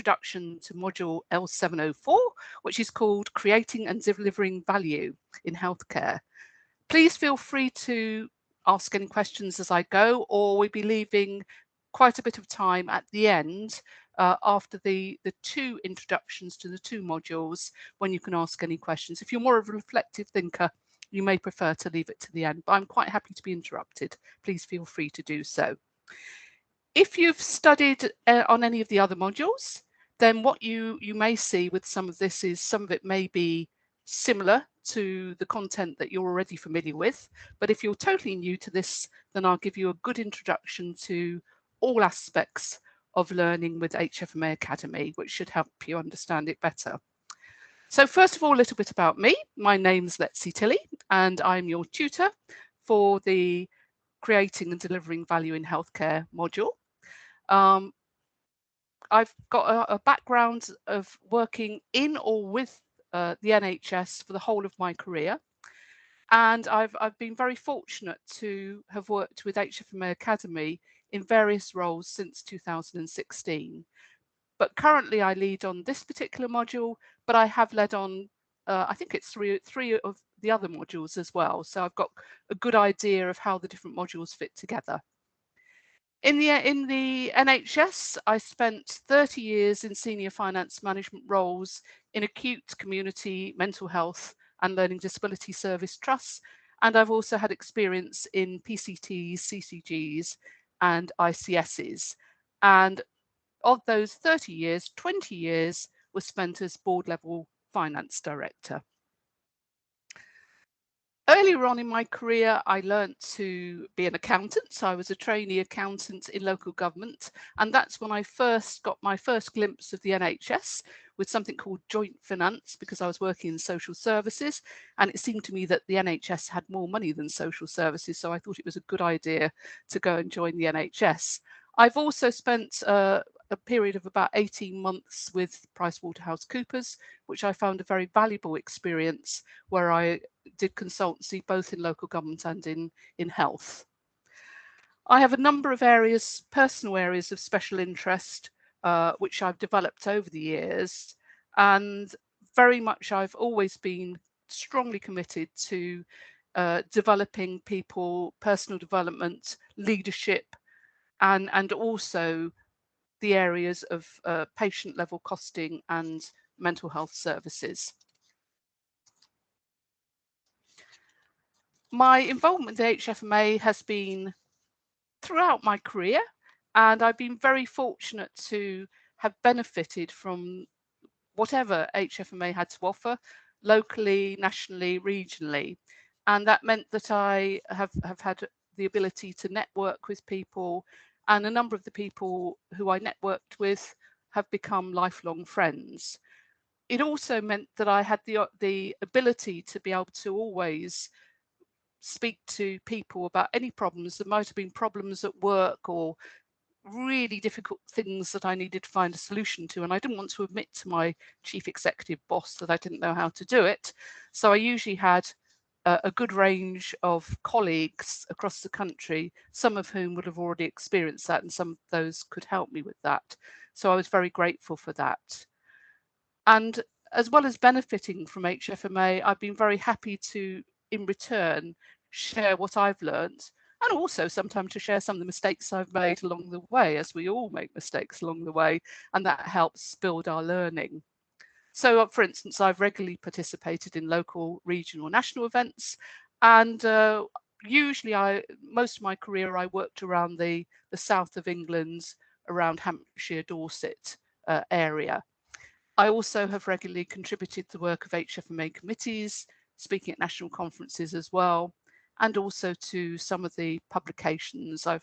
introduction to module L704, which is called Creating and Delivering Value in Healthcare. Please feel free to ask any questions as I go, or we'll be leaving quite a bit of time at the end after the two introductions to the two modules when you can ask any questions. If you're more of a reflective thinker, you may prefer to leave it to the end, but I'm quite happy to be interrupted. Please feel free to do so. If you've studied on any of the other modules, then what you may see with some of this is some of it may be similar to the content that you're already familiar with. But if you're totally new to this, then I'll give you a good introduction to all aspects of learning with Hfma Academy, which should help you understand it better. So first of all, a little bit about me. My name's Letsie Tilley, and I'm your tutor for the Creating and Delivering Value in Healthcare module. I've got a background of working in or with the NHS for the whole of my career. And I've been very fortunate to have worked with Hfma Academy in various roles since 2016. But currently I lead on this particular module, but I have led on, I think it's three of the other modules as well. So I've got a good idea of how the different modules fit together. In the NHS, I spent 30 years in senior finance management roles in acute community mental health and learning disability service trusts. And I've also had experience in PCTs, CCGs and ICSs. And of those 30 years, 20 years was spent as board level finance director. Earlier on in my career, I learned to be an accountant. So I was a trainee accountant in local government. And that's when I first got my first glimpse of the NHS with something called joint finance, because I was working in social services. And it seemed to me that the NHS had more money than social services. So I thought it was a good idea to go and join the NHS. I've also spent a period of about 18 months with PricewaterhouseCoopers, which I found a very valuable experience, where I did consultancy both in local government and in health. I have a number of areas, personal areas of special interest, which I've developed over the years. And very much I've always been strongly committed to developing people, personal development, leadership, and also the areas of patient level costing and mental health services. My involvement with Hfma has been throughout my career, and I've been very fortunate to have benefited from whatever Hfma had to offer, locally, nationally, regionally. And that meant that I have had the ability to network with people, and a number of the people who I networked with have become lifelong friends. It also meant that I had the ability to be able to always speak to people about any problems. There might have been problems at work or really difficult things that I needed to find a solution to, and I didn't want to admit to my chief executive boss that I didn't know how to do it. So I usually had a good range of colleagues across the country, some of whom would have already experienced that, and some of those could help me with that. So I was very grateful for that. And as well as benefiting from Hfma, I've been very happy to, in return, share what I've learned, and also sometimes to share some of the mistakes I've made along the way, as we all make mistakes along the way, and that helps build our learning. So, for instance, I've regularly participated in local, regional, national events, and usually most of my career I worked around the south of England, around Hampshire, Dorset area. I also have regularly contributed to the work of Hfma committees, speaking at national conferences as well, and also to some of the publications. I've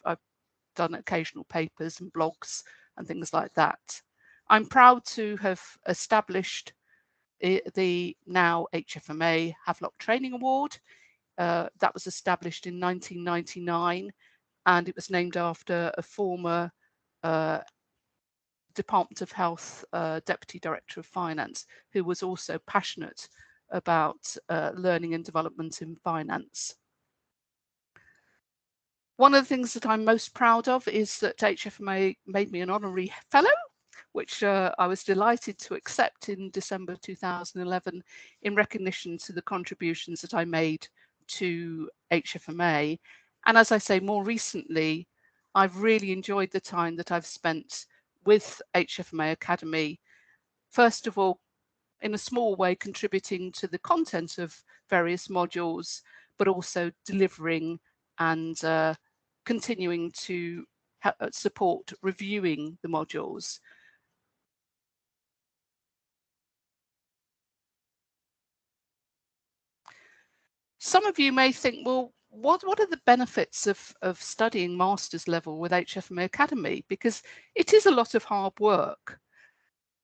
done occasional papers and blogs and things like that. I'm proud to have established the now Hfma Havelock Training Award. That was established in 1999, and it was named after a former Department of Health Deputy Director of Finance, who was also passionate about learning and development in finance. One of the things that I'm most proud of is that Hfma made me an honorary fellow, which I was delighted to accept in December 2011 in recognition to the contributions that I made to HFMA. And as I say, more recently, I've really enjoyed the time that I've spent with HFMA Academy. First of all, in a small way, contributing to the content of various modules, but also delivering and continuing to support reviewing the modules. Some of you may think, well, what are the benefits of studying master's level with HFMA Academy? Because it is a lot of hard work.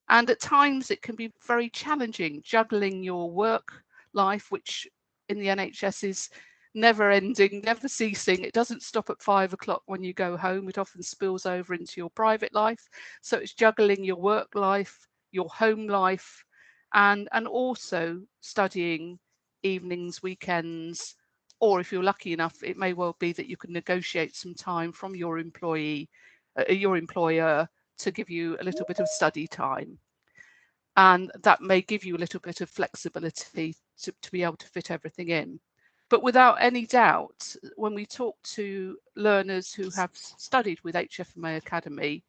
And at times it can be very challenging juggling your work life, which in the NHS is never ending, never ceasing. It doesn't stop at 5 o'clock when you go home. It often spills over into your private life. So it's juggling your work life, your home life, and also studying evenings, weekends, or if you're lucky enough, it may well be that you can negotiate some time from your employer to give you a little bit of study time. And that may give you a little bit of flexibility to be able to fit everything in. But without any doubt, when we talk to learners who have studied with HFMA Academy,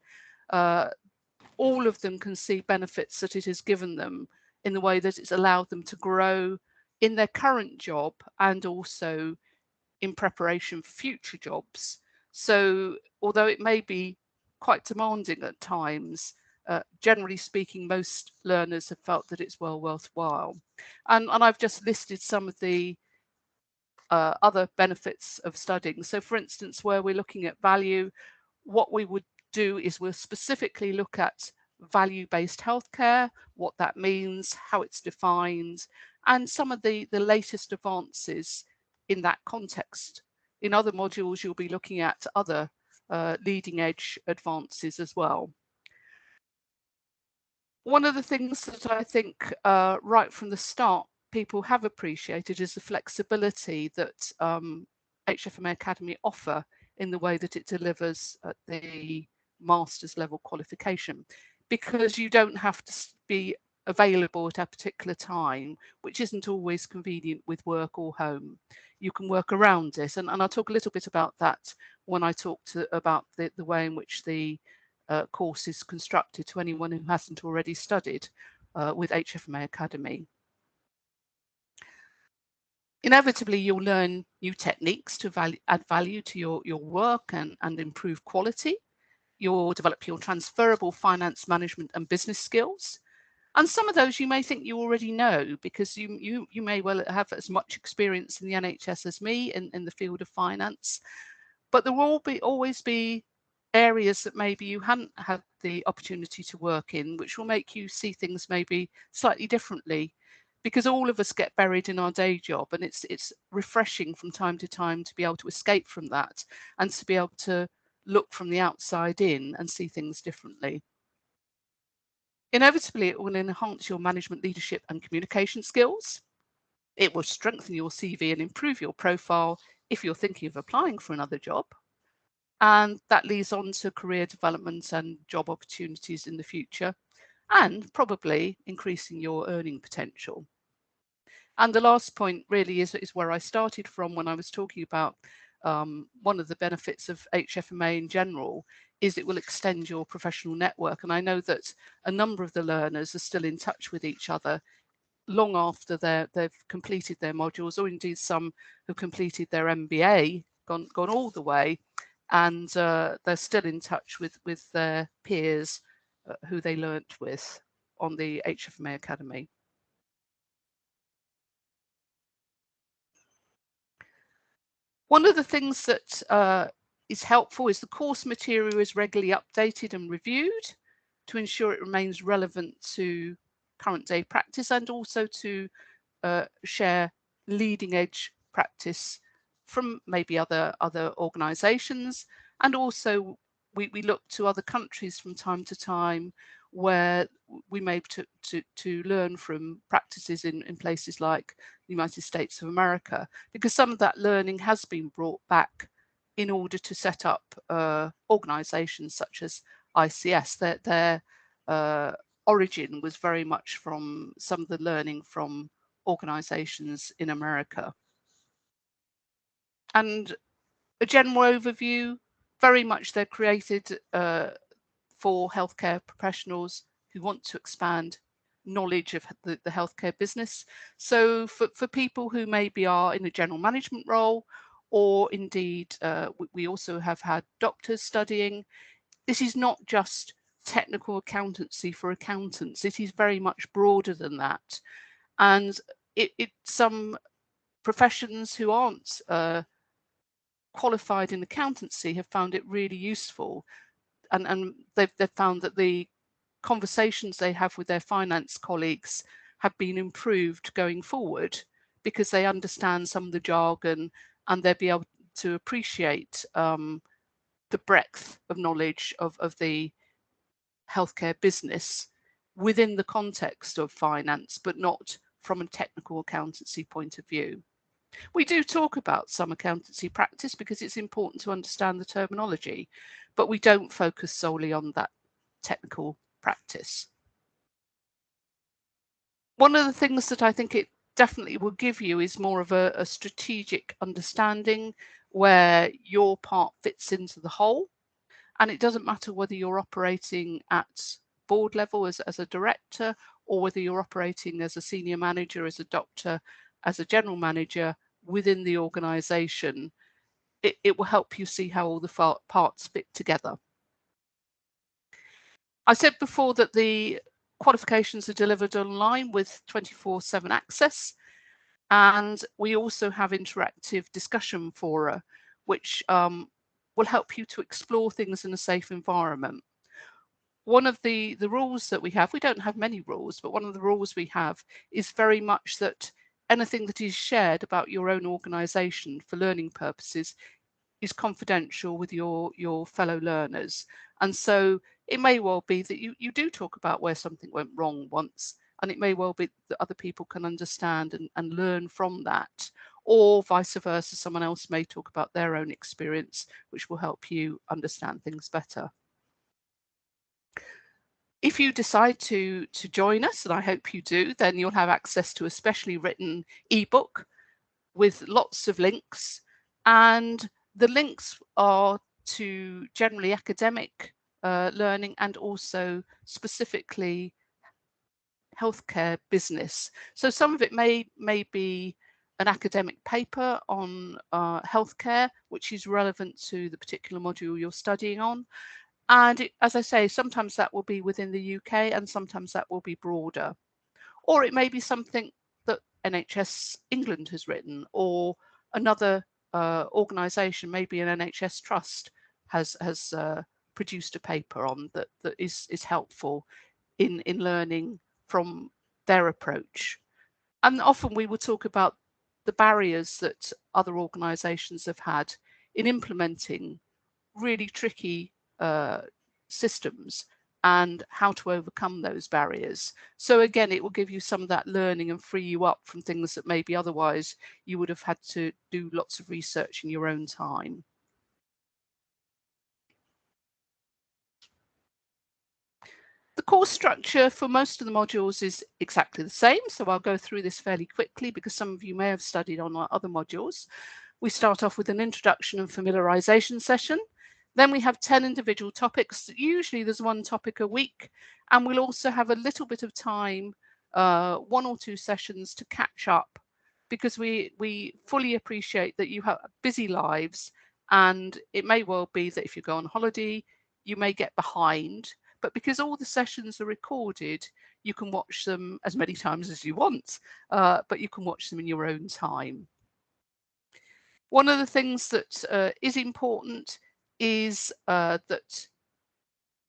all of them can see benefits that it has given them in the way that it's allowed them to grow in their current job and also in preparation for future jobs. So although it may be quite demanding at times, generally speaking, most learners have felt that it's well worthwhile. And I've just listed some of the other benefits of studying. So for instance, where we're looking at value, what we would do is we'll specifically look at value-based healthcare, what that means, how it's defined, and some of the latest advances in that context. In other modules, you'll be looking at other leading edge advances as well. One of the things that I think right from the start people have appreciated is the flexibility that HFMA Academy offer in the way that it delivers at the master's level qualification, because you don't have to be available at a particular time, which isn't always convenient with work or home. You can work around it, and I'll talk a little bit about that when I talk about the way in which the course is constructed to anyone who hasn't already studied with HFMA Academy. Inevitably, you'll learn new techniques to add value to your work and improve quality. You'll develop your transferable finance management and business skills. And some of those you may think you already know, because you may well have as much experience in the NHS as me in the field of finance. But there will always be areas that maybe you hadn't had the opportunity to work in, which will make you see things maybe slightly differently, because all of us get buried in our day job, and it's refreshing from time to time to be able to escape from that and to be able to look from the outside in and see things differently. Inevitably, it will enhance your management, leadership and communication skills. It will strengthen your CV and improve your profile if you're thinking of applying for another job. And that leads on to career development and job opportunities in the future, and probably increasing your earning potential. And the last point really is where I started from when I was talking about one of the benefits of HFMA in general is it will extend your professional network. And I know that a number of the learners are still in touch with each other long after they've completed their modules, or indeed some who completed their MBA, gone all the way, and they're still in touch with their peers who they learnt with on the HFMA Academy. One of the things that is helpful is the course material is regularly updated and reviewed to ensure it remains relevant to current day practice, and also to share leading edge practice from maybe other organizations. And also we look to other countries from time to time where we may to learn from practices in places like the United States of America, because some of that learning has been brought back in order to set up organizations such as ICS. They're origin was very much from some of the learning from organisations in America. And a general overview, very much they're created for healthcare professionals who want to expand knowledge of the healthcare business. So for people who maybe are in a general management role, or indeed we also have had doctors studying, this is not just technical accountancy for accountants. It is very much broader than that. And some professions who aren't qualified in accountancy have found it really useful, and they've found that the conversations they have with their finance colleagues have been improved going forward because they understand some of the jargon and they'll be able to appreciate the breadth of knowledge of the healthcare business within the context of finance, but not from a technical accountancy point of view. We do talk about some accountancy practice because it's important to understand the terminology, but we don't focus solely on that technical practice. One of the things that I think it definitely will give you is more of a strategic understanding where your part fits into the whole. And it doesn't matter whether you're operating at board level as a director, or whether you're operating as a senior manager, as a doctor, as a general manager within the organisation. It will help you see how all the parts fit together. I said before that the qualifications are delivered online with 24/7 access, and we also have interactive discussion fora, which will help you to explore things in a safe environment. One of the rules that we have, we don't have many rules, but one of the rules we have is very much that anything that is shared about your own organisation for learning purposes is confidential with your fellow learners. And so it may well be that you do talk about where something went wrong once, and it may well be that other people can understand and learn from that, or vice versa, someone else may talk about their own experience, which will help you understand things better. If you decide to join us, and I hope you do, then you'll have access to a specially written ebook with lots of links, and the links are to generally academic learning and also specifically healthcare business. So some of it may be an academic paper on healthcare, which is relevant to the particular module you're studying on. And as I say, sometimes that will be within the UK and sometimes that will be broader. Or it may be something that NHS England has written, or another organisation, maybe an NHS trust, has produced a paper on that is helpful in learning from their approach. And often we will talk about the barriers that other organisations have had in implementing really tricky systems and how to overcome those barriers. So again, it will give you some of that learning and free you up from things that maybe otherwise you would have had to do lots of research in your own time. The course structure for most of the modules is exactly the same, so I'll go through this fairly quickly because some of you may have studied on our other modules. We start off with an introduction and familiarization session. Then we have 10 individual topics. Usually there's one topic a week, and we'll also have a little bit of time, 1 or 2 sessions to catch up, because we fully appreciate that you have busy lives, and it may well be that if you go on holiday, you may get behind. But because all the sessions are recorded, you can watch them as many times as you want, but you can watch them in your own time. One of the things that is important is that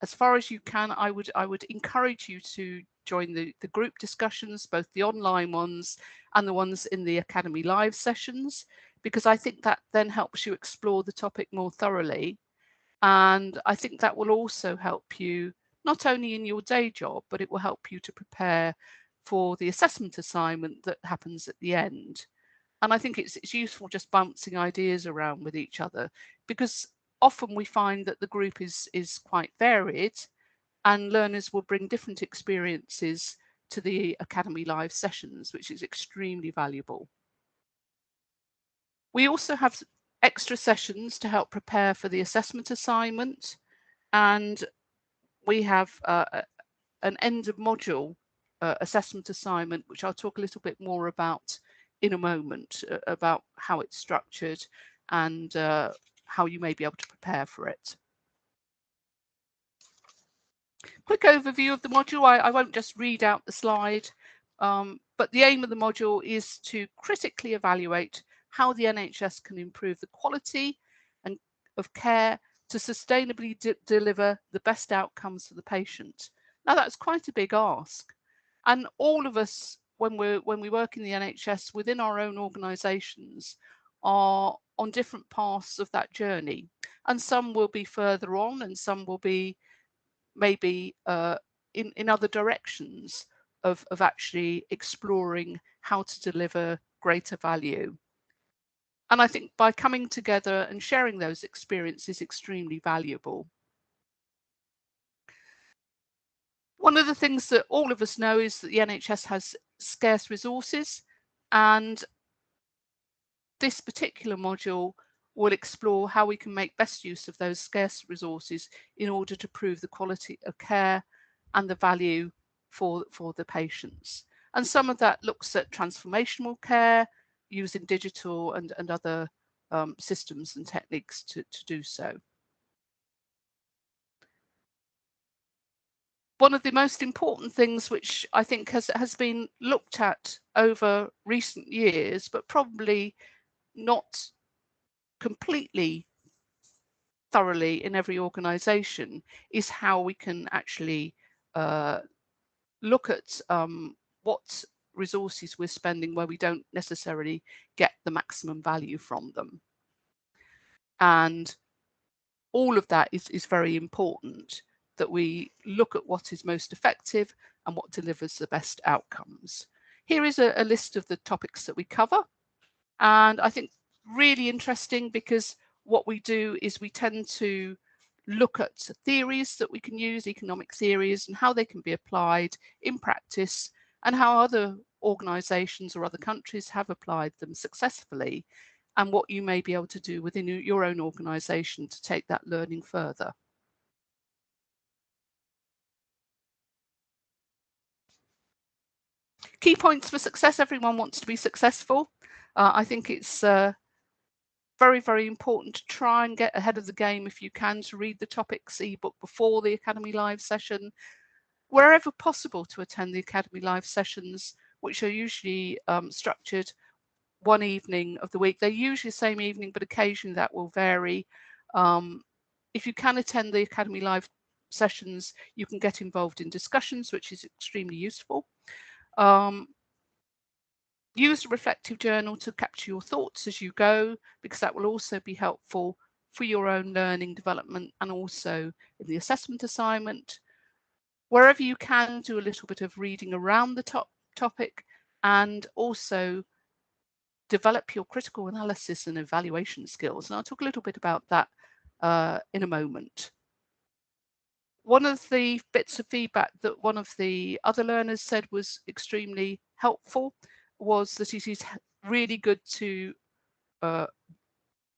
as far as you can, I would encourage you to join the group discussions, both the online ones and the ones in the Academy Live sessions, because I think that then helps you explore the topic more thoroughly. And I think that will also help you not only in your day job, but it will help you to prepare for the assessment assignment that happens at the end. And I think it's useful just bouncing ideas around with each other, because often we find that the group is quite varied, and learners will bring different experiences to the Academy Live sessions, which is extremely valuable. We also have extra sessions to help prepare for the assessment assignment, and we have an end of module assessment assignment, which I'll talk a little bit more about in a moment, about how it's structured and how you may be able to prepare for it. Quick overview of the module. I won't just read out the slide, but the aim of the module is to critically evaluate how the NHS can improve the quality of care to sustainably deliver the best outcomes for the patient. Now that's quite a big ask, and all of us, when we work in the NHS within our own organisations, are on different paths of that journey, and some will be further on, and some will be maybe in other directions of actually exploring how to deliver greater value. And I think by coming together and sharing those experiences is extremely valuable. One of the things that all of us know is that the NHS has scarce resources, and this particular module will explore how we can make best use of those scarce resources in order to prove the quality of care and the value for the patients. And some of that looks at transformational care using digital and other systems and techniques to do so. One of the most important things which I think has been looked at over recent years, but probably not completely thoroughly in every organization, is how we can actually look at what resources we're spending where we don't necessarily get the maximum value from them. And all of that is very important, that we look at what is most effective and what delivers the best outcomes. Here is a list of the topics that we cover. And I think really interesting, because what we do is we tend to look at theories that we can use, economic theories, and how they can be applied in practice, and how other organisations or other countries have applied them successfully, and what you may be able to do within your own organisation to take that learning further. Key points for success. Everyone wants to be successful. I think it's very, very important to try and get ahead of the game if you can, to read the topics ebook before the Academy Live session, wherever possible to attend the Academy Live sessions, which are usually structured one evening of the week. They're usually the same evening, but occasionally that will vary. If you can attend the Academy Live sessions, you can get involved in discussions, which is extremely useful. Use a reflective journal to capture your thoughts as you go, because that will also be helpful for your own learning development and also in the assessment assignment. Wherever you can, do a little bit of reading around the topic, and also develop your critical analysis and evaluation skills. And I'll talk a little bit about that in a moment. One of the bits of feedback that one of the other learners said was extremely helpful was that it is really good to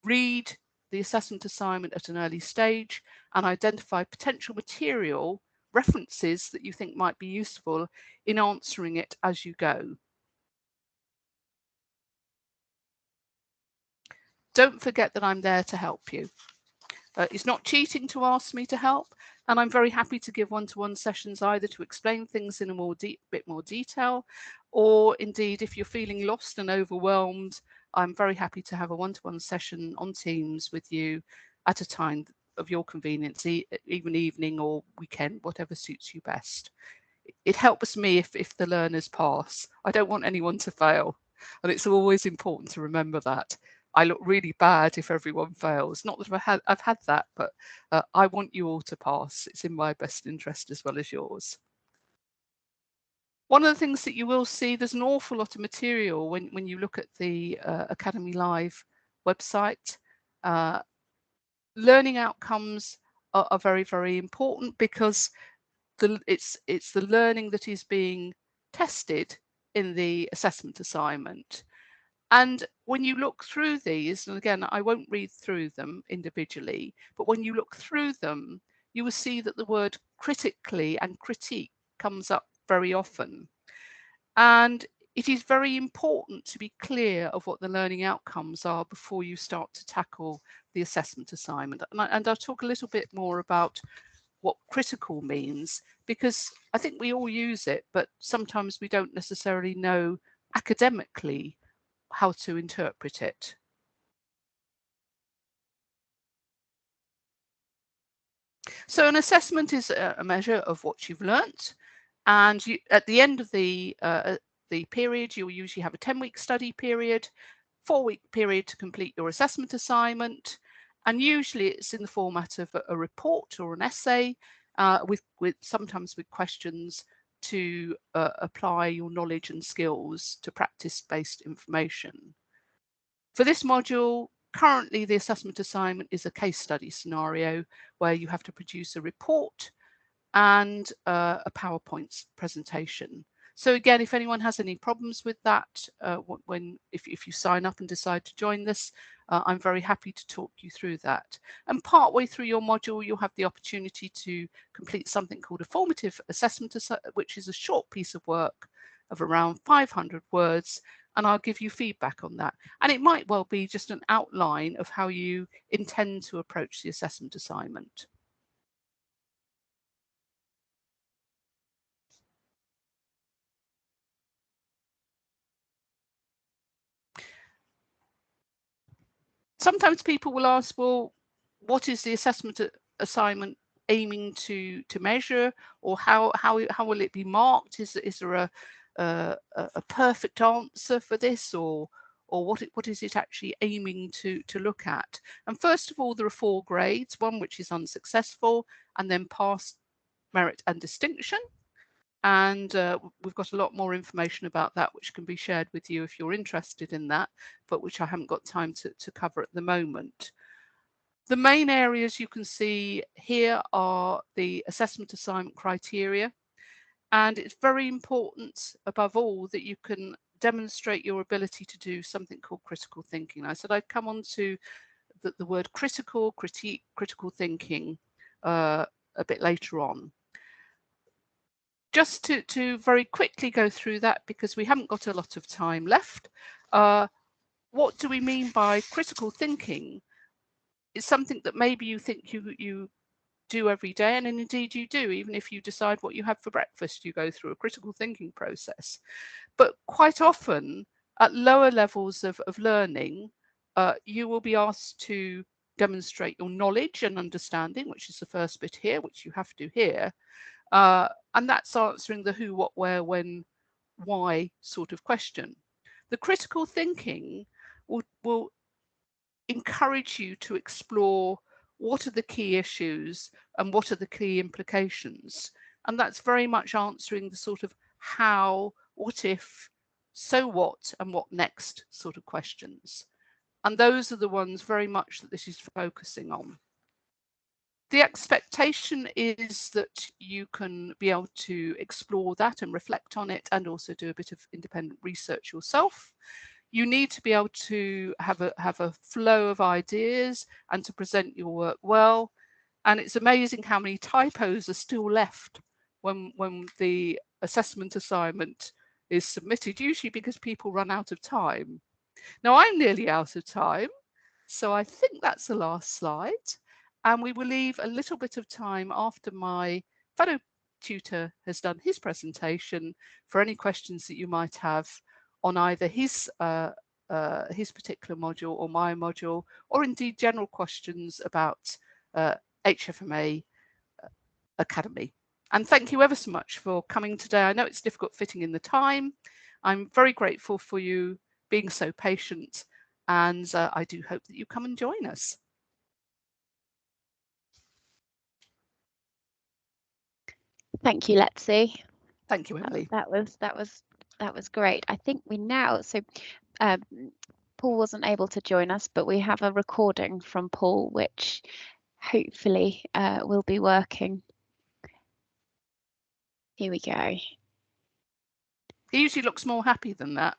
read the assessment assignment at an early stage and identify potential material references that you think might be useful in answering it as you go. Don't forget that I'm there to help you. It's not cheating to ask me to help, and I'm very happy to give one-to-one sessions either to explain things in a bit more detail, or indeed if you're feeling lost and overwhelmed, I'm very happy to have a one-to-one session on Teams with you at a time of your convenience, even evening or weekend, whatever suits you best. It helps me if the learners pass. I don't want anyone to fail, and it's always important to remember that. I look really bad if everyone fails. Not that I've had that, but I want you all to pass. It's in my best interest as well as yours. One of the things that you will see, there's an awful lot of material when you look at the Academy Live website. Learning outcomes are very, very important, because it's the learning that is being tested in the assessment assignment. And when you look through these, and again, I won't read through them individually, but when you look through them, you will see that the word critically and critique comes up very often. And it is very important to be clear of what the learning outcomes are before you start to tackle the assessment assignment. And I'll talk a little bit more about what critical means, because I think we all use it, but sometimes we don't necessarily know academically how to interpret it. So an assessment is a measure of what you've learnt, and at the end of the period, you'll usually have a 10-week study period, 4-week period to complete your assessment assignment, and usually it's in the format of a report or an essay, with sometimes with questions to apply your knowledge and skills to practice-based information. For this module, currently the assessment assignment is a case study scenario where you have to produce a report and a PowerPoint presentation. So again, if anyone has any problems with that, if you sign up and decide to join this, I'm very happy to talk you through that. And partway through your module, you'll have the opportunity to complete something called a formative assessment, which is a short piece of work of around 500 words, and I'll give you feedback on that. And it might well be just an outline of how you intend to approach the assessment assignment. Sometimes people will ask, well, what is the assessment assignment aiming to measure, or how will it be marked? Is there a perfect answer for this, or what is it actually aiming to look at? And first of all, there are 4 grades, one which is unsuccessful, and then pass, merit and distinction. And we've got a lot more information about that, which can be shared with you if you're interested in that, but which I haven't got time to cover at the moment. The main areas you can see here are the assessment assignment criteria. And it's very important, above all, that you can demonstrate your ability to do something called critical thinking. I said I'd come on to the word critical, critique, critical thinking a bit later on. Just to very quickly go through that, because we haven't got a lot of time left. What do we mean by critical thinking? It's something that maybe you think you do every day, and indeed you do. Even if you decide what you have for breakfast, you go through a critical thinking process. But quite often, at lower levels of learning, you will be asked to demonstrate your knowledge and understanding, which is the first bit here, which you have to here. And that's answering the who, what, where, when, why sort of question. The critical thinking will encourage you to explore what are the key issues and what are the key implications. And that's very much answering the sort of how, what if, so what, and what next sort of questions. And those are the ones very much that this is focusing on. The expectation is that you can be able to explore that and reflect on it, and also do a bit of independent research yourself. You need to be able to have a flow of ideas and to present your work well. And it's amazing how many typos are still left when the assessment assignment is submitted, usually because people run out of time. Now I'm nearly out of time, so I think that's the last slide. And we will leave a little bit of time after my fellow tutor has done his presentation for any questions that you might have on either his particular module or my module, or indeed general questions about Hfma Academy. And thank you ever so much for coming today. I know it's difficult fitting in the time. I'm very grateful for you being so patient, and I do hope that you come and join us. Thank you, Letsie. Thank you, Emily. That was great. I think we now, so Paul wasn't able to join us, but we have a recording from Paul, which hopefully will be working. Here we go. He usually looks more happy than that.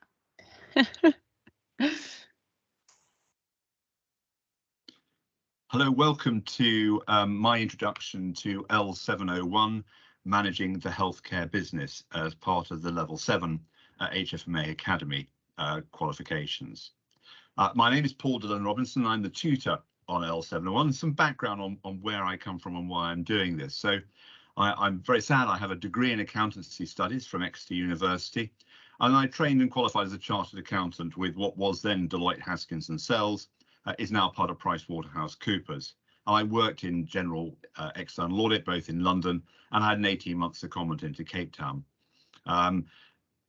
Hello, welcome to my introduction to L701, Managing the Healthcare Business, as part of the Level 7 Hfma Academy qualifications. My name is Paul Dillon-Robinson. I'm the tutor on L701. Some background on where I come from and why I'm doing this. So I'm very sad. I have a degree in accountancy studies from Exeter University, and I trained and qualified as a chartered accountant with what was then Deloitte Haskins and Sells, is now part of PricewaterhouseCoopers. I worked in general external audit, both in London, and I had an 18-month secondment into Cape Town.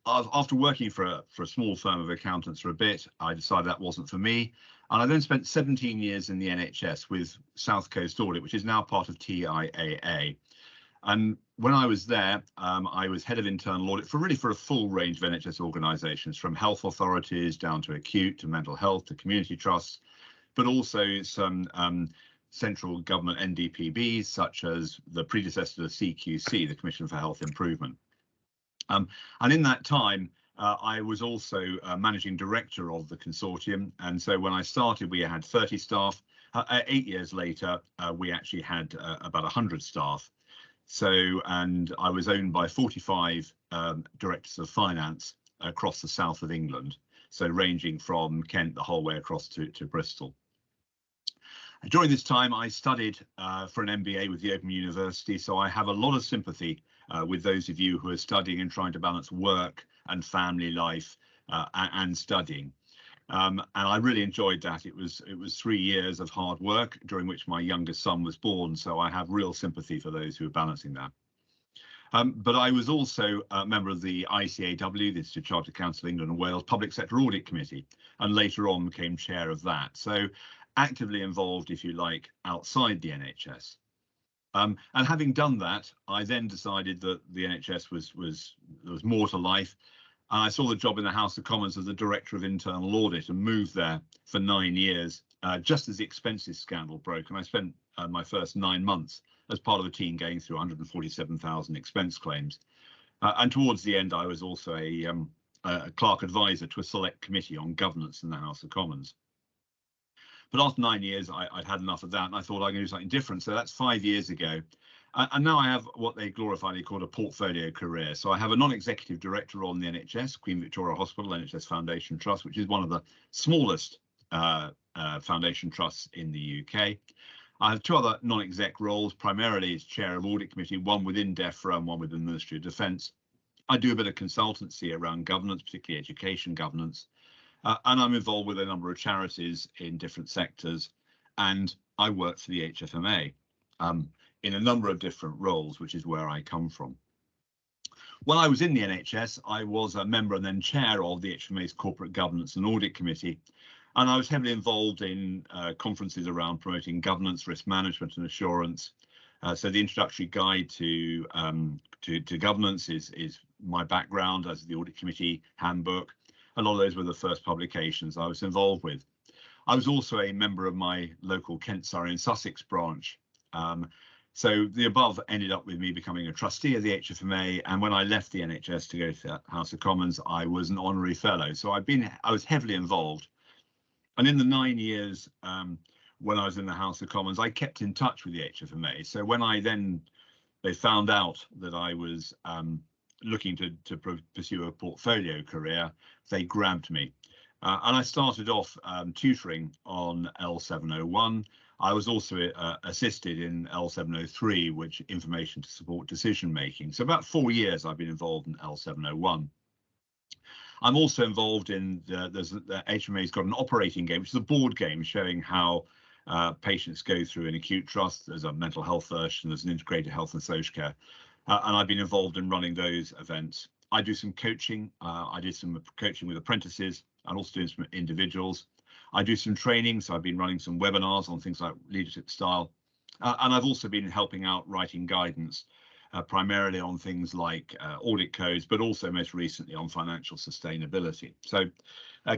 After working for a small firm of accountants for a bit, I decided that wasn't for me. And I then spent 17 years in the NHS with South Coast Audit, which is now part of TIAA. And when I was there, I was head of internal audit for a full range of NHS organisations, from health authorities down to acute, to mental health, to community trusts, but also some central government NDPBs, such as the predecessor to the CQC, the Commission for Health Improvement. And in that time, I was also managing director of the consortium. And so when I started, we had 30 staff. 8 years later, we actually had about 100 staff. So, and I was owned by 45 directors of finance across the south of England, so ranging from Kent the whole way across to Bristol. During this time, I studied for an MBA with the Open University, so I have a lot of sympathy with those of you who are studying and trying to balance work and family life and studying. And I really enjoyed that. It was 3 years of hard work during which my youngest son was born, so I have real sympathy for those who are balancing that. But I was also a member of the ICAW, the Institute of Chartered Council of England and Wales Public Sector Audit Committee, and later on became chair of that. So actively involved, if you like, outside the NHS. And having done that, I then decided that the NHS there was more to life. And I saw the job in the House of Commons as the Director of Internal Audit and moved there for 9 years, just as the expenses scandal broke. And I spent my first 9 months as part of a team going through 147,000 expense claims. And towards the end, I was also a clerk advisor to a select committee on governance in the House of Commons. But after 9 years, I'd had enough of that, and I thought I'm going to do something different. So that's 5 years ago. And now I have what they glorify, called a portfolio career. So I have a non-executive director on the NHS, Queen Victoria Hospital NHS Foundation Trust, which is one of the smallest foundation trusts in the UK. I have 2 other non-exec roles, primarily as chair of audit committee, one within DEFRA and one within the Ministry of Defence. I do a bit of consultancy around governance, particularly education governance. And I'm involved with a number of charities in different sectors. And I work for the Hfma. In a number of different roles, which is where I come from. When I was in the NHS, I was a member and then chair of the Hfma's Corporate Governance and Audit Committee, and I was heavily involved in conferences around promoting governance, risk management and assurance. So the introductory guide to governance is my background, as the Audit Committee handbook. A lot of those were the first publications I was involved with. I was also a member of my local Kent, Surrey and Sussex branch. So the above ended up with me becoming a trustee of the Hfma, and when I left the NHS to go to the House of Commons, I was an honorary fellow. So I was heavily involved. And in the 9 years when I was in the House of Commons, I kept in touch with the Hfma. So when they found out that I was looking to pursue a portfolio career, they grabbed me. And I started off tutoring on L701. I was also assisted in L703, which information to support decision making. So about 4 years I've been involved in L701. I'm also involved in the Hfma's got an operating game, which is a board game showing how patients go through an acute trust. There's a mental health version, there's an integrated health and social care. And I've been involved in running those events. I do some coaching. I did some coaching with apprentices and also doing some individuals. I do some training, so I've been running some webinars on things like leadership style. And I've also been helping out writing guidance, primarily on things like audit codes, but also most recently on financial sustainability. So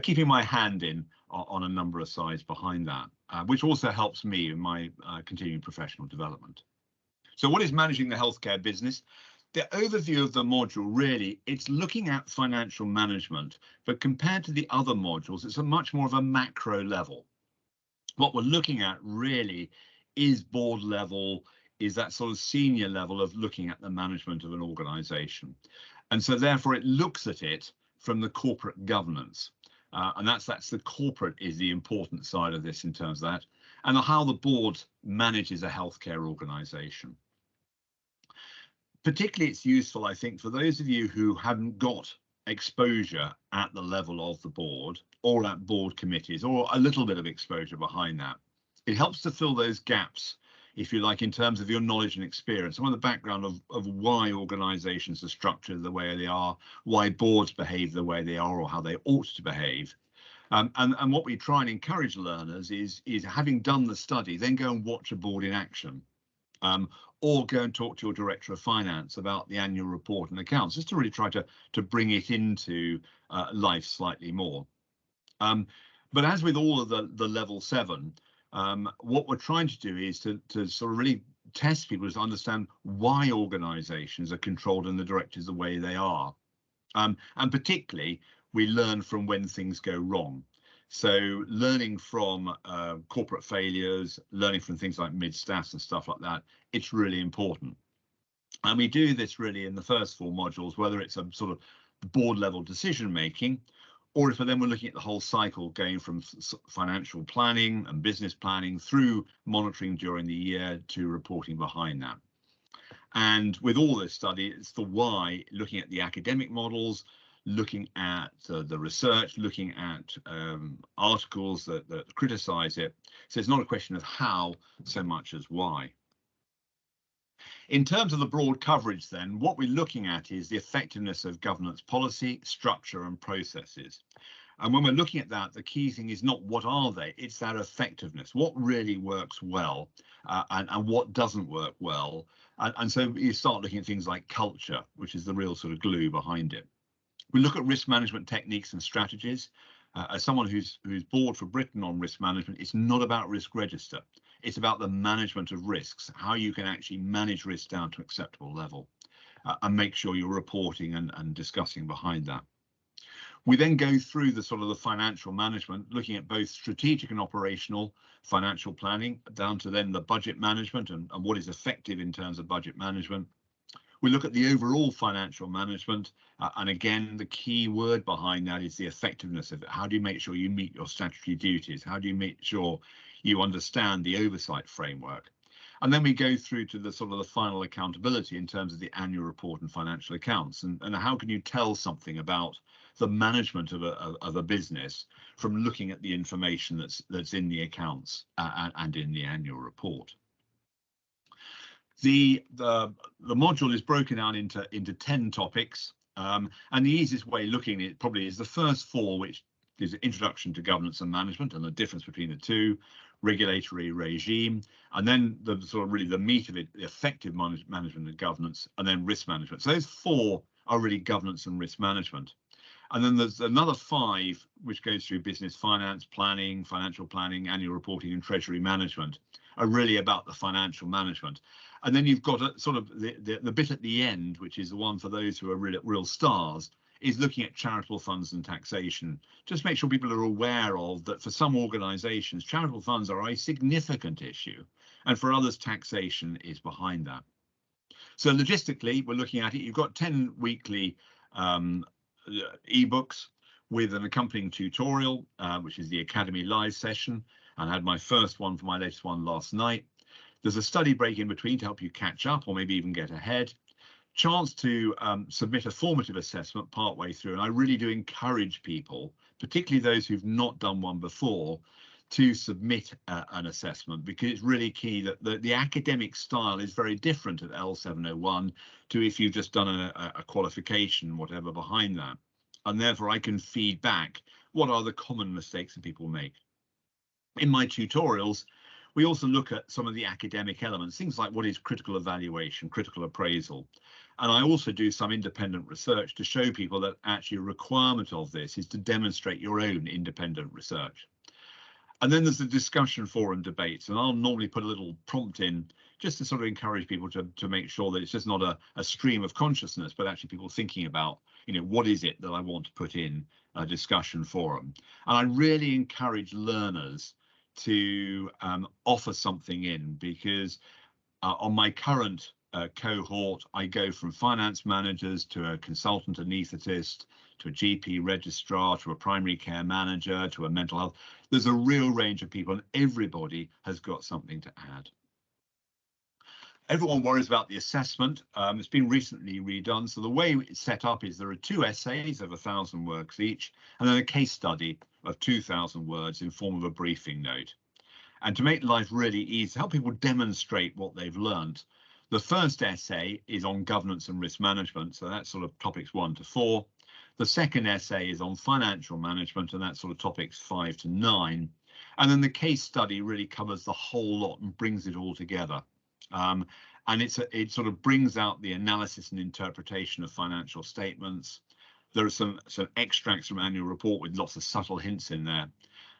keeping my hand in on a number of sides behind that, which also helps me in my continuing professional development. So what is managing the healthcare business? the overview of the module, really, it's looking at financial management, but compared to the other modules, it's a much more of a macro level. What we're looking at really is board level, is that sort of senior level of looking at the management of an organization. And so therefore it looks at it from the corporate governance. And that's the corporate is the important side of this in terms of that, and how the board manages a healthcare organization. Particularly it's useful, I think, for those of you who haven't got exposure at the level of the board or at board committees, or a little bit of exposure behind that. It helps to fill those gaps, if you like, in terms of your knowledge and experience, some of the background of why organizations are structured the way they are, why boards behave the way they are, or how they ought to behave. And what we try and encourage learners is having done the study, then go and watch a board in action. Or go and talk to your director of finance about the annual report and accounts, just to really try to bring it into life slightly more. But as with all of the level 7, what we're trying to do is to sort of really test people to understand why organizations are controlled and the directors the way they are. And particularly, we learn from when things go wrong. So learning from corporate failures, learning from things like mid-staffs and stuff like that, it's really important. And we do this really in the first 4 modules, whether it's a sort of board level decision making, or if then we're looking at the whole cycle going from financial planning and business planning through monitoring during the year to reporting behind that. And with all this study, it's the why, looking at the academic models, looking at the research, looking at articles that criticize it. So it's not a question of how so much as why. In terms of the broad coverage then, what we're looking at is the effectiveness of governance policy, structure and processes. And when we're looking at that, the key thing is not what are they, it's that effectiveness, what really works well and what doesn't work well. And so you start looking at things like culture, which is the real sort of glue behind it. We look at risk management techniques and strategies. As someone who's board for Britain on risk management, it's not about risk register. It's about the management of risks, how you can actually manage risk down to acceptable level and make sure you're reporting and discussing behind that. We then go through the sort of the financial management, looking at both strategic and operational financial planning, down to then the budget management and what is effective in terms of budget management. We look at the overall financial management, and again, the key word behind that is the effectiveness of it. How do you make sure you meet your statutory duties? How do you make sure you understand the oversight framework? And then we go through to the sort of the final accountability in terms of the annual report and financial accounts. And how can you tell something about the management of a business from looking at the information that's in the accounts and in the annual report? The module is broken down into 10 topics, and the easiest way looking at it probably is the first 4, which is introduction to governance and management and the difference between the two, regulatory regime, and then the sort of really the meat of it, the effective management and governance, and then risk management. So those 4 are really governance and risk management. And then there's another 5, which goes through business finance, planning, financial planning, annual reporting and treasury management, are really about the financial management. And then you've got a sort of the bit at the end, which is the one for those who are real stars, is looking at charitable funds and taxation. Just make sure people are aware of that for some organisations, charitable funds are a significant issue, and for others, taxation is behind that. So logistically, we're looking at it. You've got 10 weekly ebooks with an accompanying tutorial, which is the Academy live session. And I had my first one for my latest one last night. There's a study break in between to help you catch up or maybe even get ahead. Chance to submit a formative assessment partway through. And I really do encourage people, particularly those who've not done one before, to submit an assessment, because it's really key that the academic style is very different at L701 to if you've just done a qualification, whatever behind that. And therefore I can feed back what are the common mistakes that people make. In my tutorials, we also look at some of the academic elements, things like what is critical evaluation, critical appraisal. And I also do some independent research to show people that actually a requirement of this is to demonstrate your own independent research. And then there's the discussion forum debates, and I'll normally put a little prompt in just to sort of encourage people to make sure that it's just not a stream of consciousness, but actually people thinking about, what is it that I want to put in a discussion forum. And I really encourage learners to offer something in, because on my current cohort, I go from finance managers to a consultant anaesthetist, to a GP registrar, to a primary care manager, to a mental health. There's a real range of people, and everybody has got something to add. Everyone worries about the assessment. It's been recently redone. So the way it's set up is there are 2 essays of 1,000 words each, and then a case study of 2,000 words in form of a briefing note. And to make life really easy, help people demonstrate what they've learned, the first essay is on governance and risk management. So that's sort of topics 1 to 4. The second essay is on financial management, and that's sort of topics 5 to 9. And then the case study really covers the whole lot and brings it all together. And it sort of brings out the analysis and interpretation of financial statements. There are some extracts from annual report with lots of subtle hints in there.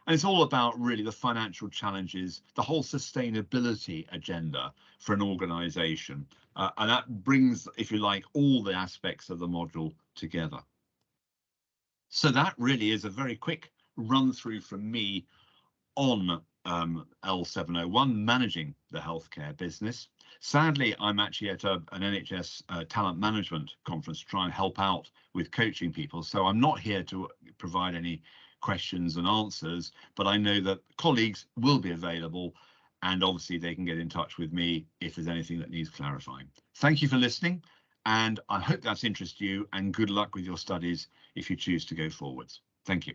And it's all about really the financial challenges, the whole sustainability agenda for an organization. And that brings, if you like, all the aspects of the module together. So that really is a very quick run through from me on L701, managing the healthcare business. Sadly, I'm actually at an NHS talent management conference to try and help out with coaching people. So I'm not here to provide any questions and answers, but I know that colleagues will be available, and obviously they can get in touch with me if there's anything that needs clarifying. Thank you for listening, and I hope that's interested you, and good luck with your studies if you choose to go forwards. Thank you.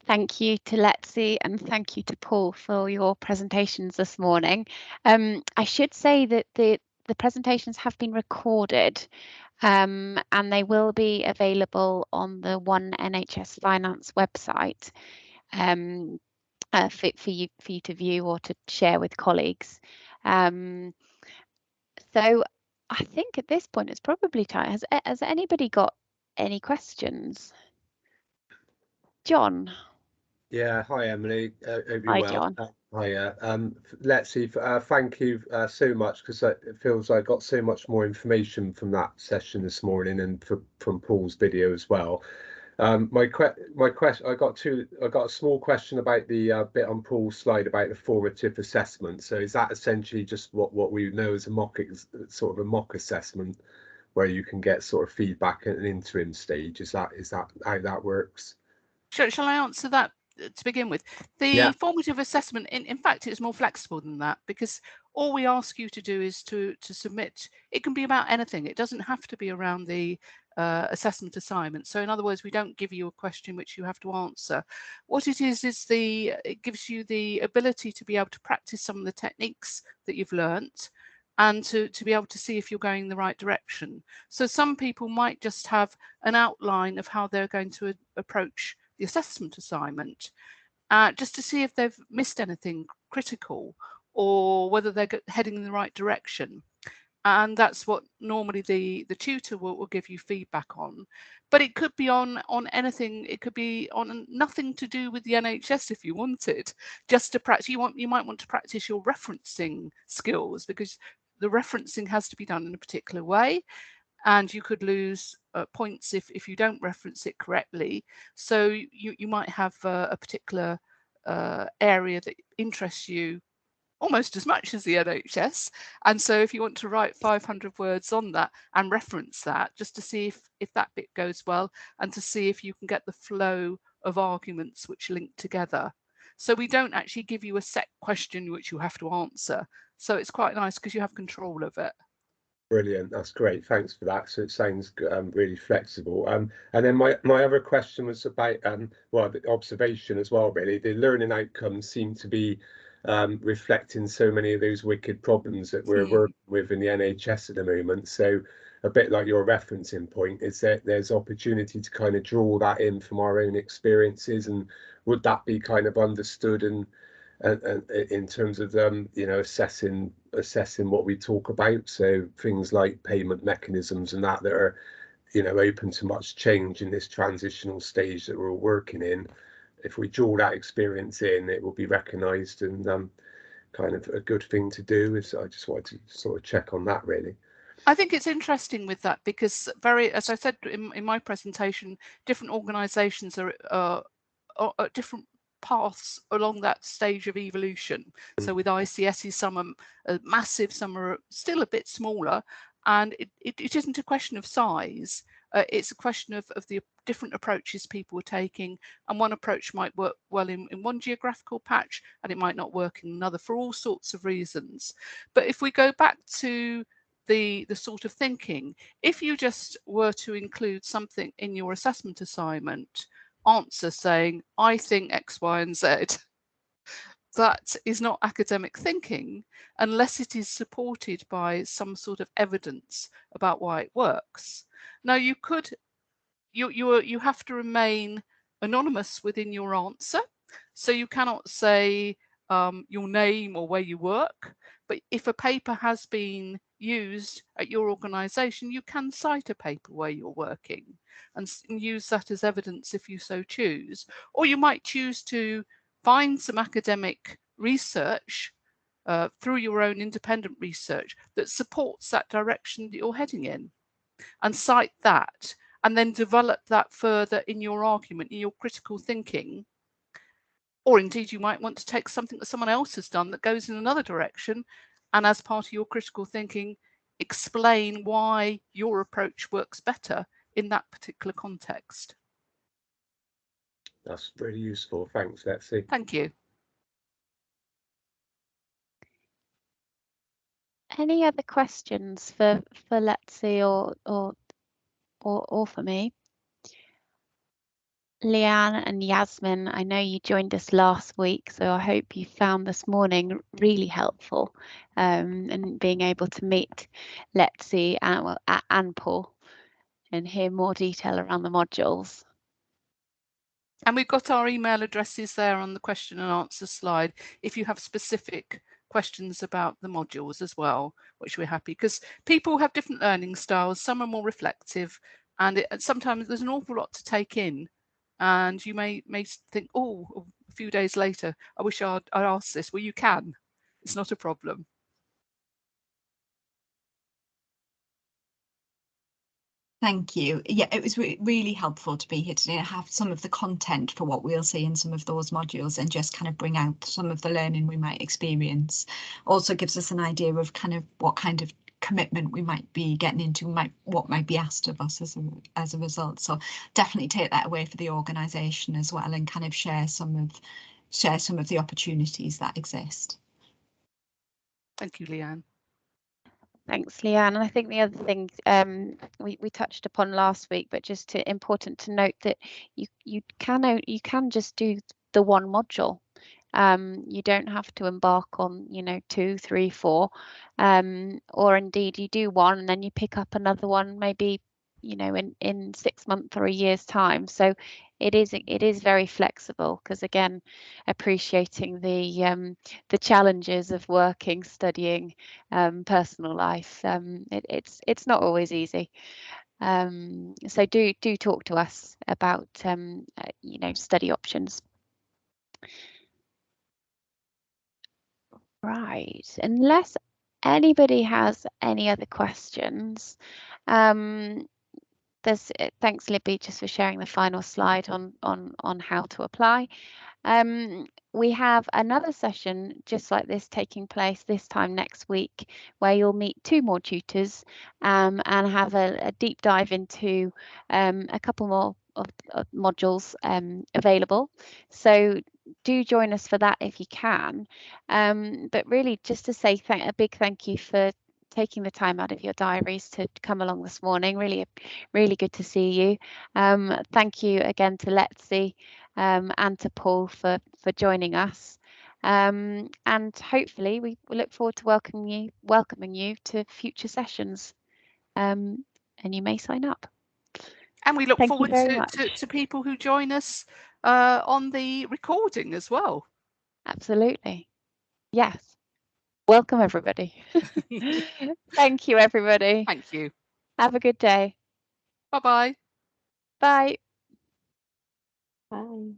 Thank you to Letsie, and thank you to Paul for your presentations this morning. I should say that the presentations have been recorded, and they will be available on the One NHS Finance website for you to view or to share with colleagues. So I think at this point it's probably time. Has anybody got any questions? John. Yeah, hi Emily. Hope you're Hi, well. John. Hiya. Letsie, thank you so much, because it feels I got so much more information from that session this morning, and from Paul's video as well. My question, I got a small question about the bit on Paul's slide about the formative assessment. So is that essentially just what we know as a mock assessment, where you can get sort of feedback at an interim stage? Is that how that works? Shall I answer that to begin with? The formative assessment, in fact, it's more flexible than that, because all we ask you to do is to submit. It can be about anything. It doesn't have to be around the assessment assignment. So in other words, we don't give you a question which you have to answer. What it is it gives you the ability to be able to practice some of the techniques that you've learnt, and to be able to see if you're going in the right direction. So some people might just have an outline of how they're going to approach the assessment assignment, just to see if they've missed anything critical, or whether they're heading in the right direction. And that's what normally the tutor will give you feedback on. But it could be on anything. It could be on nothing to do with the NHS if you wanted, just to practice. You might want to practice your referencing skills, because the referencing has to be done in a particular way, and you could lose points if you don't reference it correctly. So you might have a particular area that interests you almost as much as the NHS, and so if you want to write 500 words on that and reference that, just to see if that bit goes well, and to see if you can get the flow of arguments which link together. So we don't actually give you a set question which you have to answer, so it's quite nice because you have control of it. Brilliant, that's great, thanks for that. So it sounds really flexible. And then my other question was about the observation as well, really. The learning outcomes seem to be reflecting so many of those wicked problems that we're working with in the NHS at the moment. So a bit like your referencing point, is that there's opportunity to kind of draw that in from our own experiences, and would that be kind of understood and and in terms of you know, assessing what we talk about. So things like payment mechanisms and that are, you know, open to much change in this transitional stage that we're all working in. If we draw that experience in, it will be recognised and kind of a good thing to do. So I just wanted to sort of check on that, really. I think it's interesting with that because as I said in my presentation, different organisations are at different paths along that stage of evolution. So with ICSE, some are massive, some are still a bit smaller, and it isn't a question of size. It's a question of the different approaches people are taking, and one approach might work well in one geographical patch and it might not work in another for all sorts of reasons. But if we go back to the sort of thinking, if you just were to include something in your assessment assignment, answer saying, I think X, Y, and Z, that is not academic thinking unless it is supported by some sort of evidence about why it works. Now you have to remain anonymous within your answer. So you cannot say your name or where you work, but if a paper has been used at your organisation, you can cite a paper where you're working and use that as evidence if you so choose. Or you might choose to find some academic research through your own independent research that supports that direction that you're heading in, and cite that, and then develop that further in your argument, in your critical thinking. Or indeed, you might want to take something that someone else has done that goes in another direction, and as part of your critical thinking, explain why your approach works better in that particular context. That's really useful. Thanks, Letsie. Thank you. Any other questions for Letsie or for me? Leanne and Yasmin, I know you joined us last week, so I hope you found this morning really helpful, and being able to meet Letsie and Paul and hear more detail around the modules. And we've got our email addresses there on the question and answer slide if you have specific questions about the modules as well, which we're happy, because people have different learning styles. Some are more reflective, and sometimes there's an awful lot to take in. And you may think, oh, a few days later, I wish I'd asked this. Well, you can. It's not a problem. Thank you. Yeah, it was really helpful to be here today and have some of the content for what we'll see in some of those modules and just kind of bring out some of the learning we might experience. Also gives us an idea of kind of what kind of commitment we might be getting into, what might be asked of us as a result. So definitely take that away for the organisation as well and kind of share some of the opportunities that exist. Thank you, Leanne. Thanks, Leanne. And I think the other thing we touched upon last week, but just important to note that you can just do the one module. You don't have to embark on 2, 3, 4, or indeed you do one and then you pick up another one maybe in 6 months or a year's time. So it is very flexible, because again, appreciating the challenges of working, studying, personal life, it's not always easy. So do talk to us about study options. Right, unless anybody has any other questions, thanks Libby just for sharing the final slide on how to apply. We have another session just like this taking place this time next week, where you'll meet 2 more tutors and have a deep dive into a couple more of modules available. So do join us for that if you can. But really just to say a big thank you for taking the time out of your diaries to come along this morning. Really good to see you. Thank you again to Letsie and to Paul for joining us. And hopefully we look forward to welcoming you to future sessions. And you may sign up. And we look forward to people who join us on the recording as well. Absolutely. Yes. Welcome, everybody. Thank you, everybody. Thank you. Have a good day. Bye-bye. Bye. Bye.